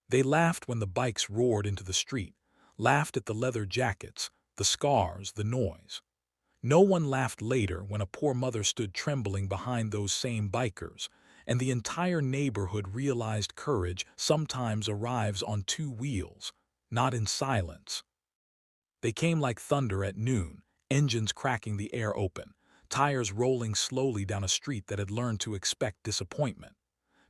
They laughed when the bikes roared into the street, laughed at the leather jackets, the scars, the noise. No one laughed later when a poor mother stood trembling behind those same bikers, and the entire neighborhood realized courage sometimes arrives on two wheels, not in silence. They came like thunder at noon, engines cracking the air open, tires rolling slowly down a street that had learned to expect disappointment.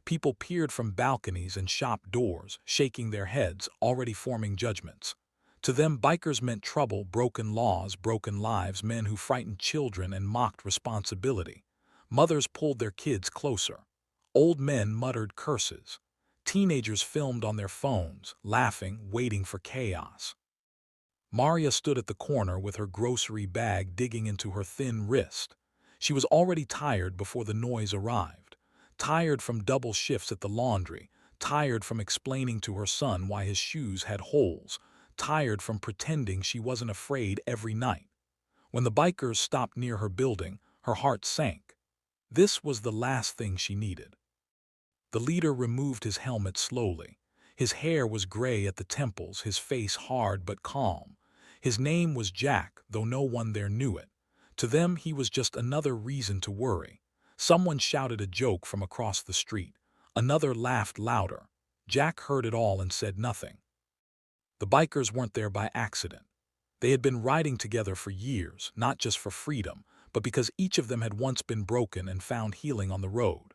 People peered from balconies and shop doors, shaking their heads, already forming judgments. To them, bikers meant trouble, broken laws, broken lives, men who frightened children and mocked responsibility. Mothers pulled their kids closer. Old men muttered curses. Teenagers filmed on their phones, laughing, waiting for chaos. Maria stood at the corner with her grocery bag digging into her thin wrist. She was already tired before the noise arrived. Tired from double shifts at the laundry, tired from explaining to her son why his shoes had holes, tired from pretending she wasn't afraid every night. When the bikers stopped near her building, her heart sank. This was the last thing she needed. The leader removed his helmet slowly. His hair was gray at the temples, his face hard but calm. His name was Jack, though no one there knew it. To them, he was just another reason to worry. Someone shouted a joke from across the street. Another laughed louder. Jack heard it all and said nothing. The bikers weren't there by accident. They had been riding together for years, not just for freedom, but because each of them had once been broken and found healing on the road.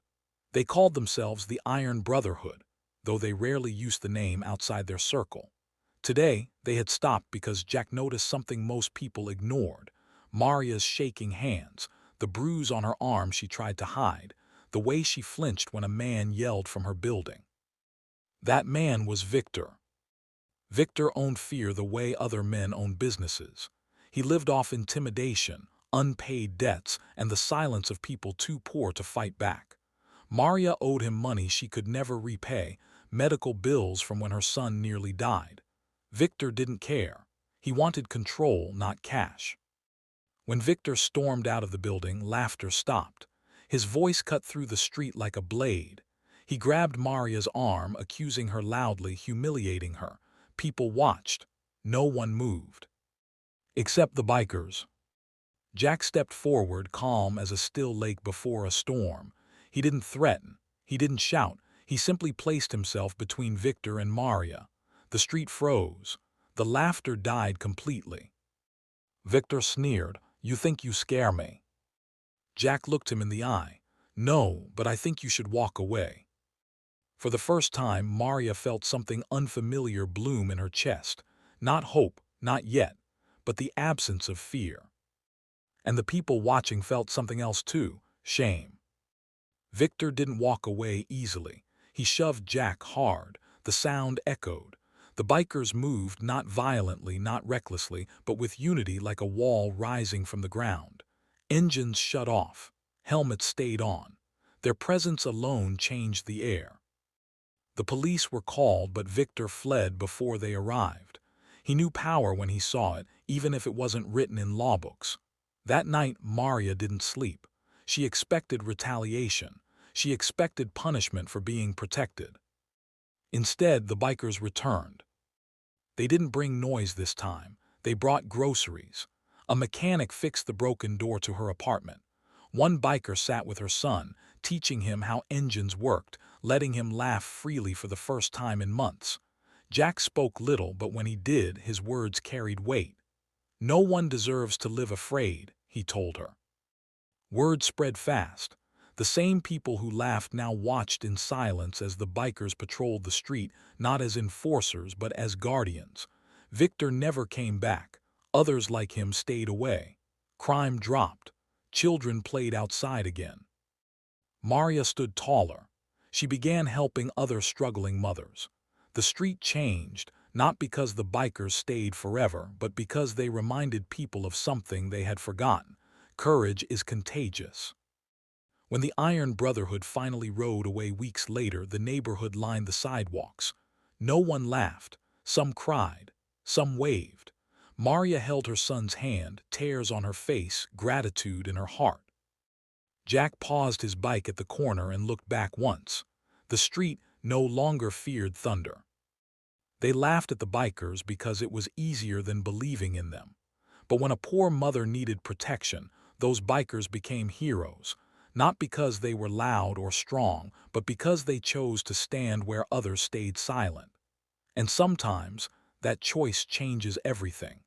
They called themselves the Iron Brotherhood, though they rarely used the name outside their circle. Today, they had stopped because Jack noticed something most people ignored: Maria's shaking hands, the bruise on her arm she tried to hide, the way she flinched when a man yelled from her building. That man was Victor. Victor owned fear the way other men own businesses. He lived off intimidation, unpaid debts, and the silence of people too poor to fight back. Maria owed him money she could never repay, medical bills from when her son nearly died. Victor didn't care. He wanted control, not cash. When Victor stormed out of the building, laughter stopped. His voice cut through the street like a blade. He grabbed Maria's arm, accusing her loudly, humiliating her. People watched. No one moved. Except the bikers. Jack stepped forward, calm as a still lake before a storm. He didn't threaten. He didn't shout. He simply placed himself between Victor and Maria. The street froze. The laughter died completely. Victor sneered, "You think you scare me?" Jack looked him in the eye. "No, but I think you should walk away." For the first time, Maria felt something unfamiliar bloom in her chest. Not hope, not yet, but the absence of fear. And the people watching felt something else too: shame. Victor didn't walk away easily. He shoved Jack hard. The sound echoed. The bikers moved, not violently, not recklessly, but with unity, like a wall rising from the ground. Engines shut off. Helmets stayed on. Their presence alone changed the air. The police were called, but Victor fled before they arrived. He knew power when he saw it, even if it wasn't written in law books. That night, Maria didn't sleep. She expected retaliation. She expected punishment for being protected. Instead, the bikers returned. They didn't bring noise this time. They brought groceries. A mechanic fixed the broken door to her apartment. One biker sat with her son, teaching him how engines worked, letting him laugh freely for the first time in months. Jack spoke little, but when he did, his words carried weight. "No one deserves to live afraid," he told her. Word spread fast. The same people who laughed now watched in silence as the bikers patrolled the street, not as enforcers but as guardians. Victor never came back. Others like him stayed away. Crime dropped. Children played outside again. Maria stood taller. She began helping other struggling mothers. The street changed, not because the bikers stayed forever, but because they reminded people of something they had forgotten. Courage is contagious. When the Iron Brotherhood finally rode away weeks later, the neighborhood lined the sidewalks. No one laughed. Some cried. Some waved. Maria held her son's hand, tears on her face, gratitude in her heart. Jack paused his bike at the corner and looked back once. The street no longer feared thunder. They laughed at the bikers because it was easier than believing in them. But when a poor mother needed protection, those bikers became heroes, not because they were loud or strong, but because they chose to stand where others stayed silent. And sometimes, that choice changes everything.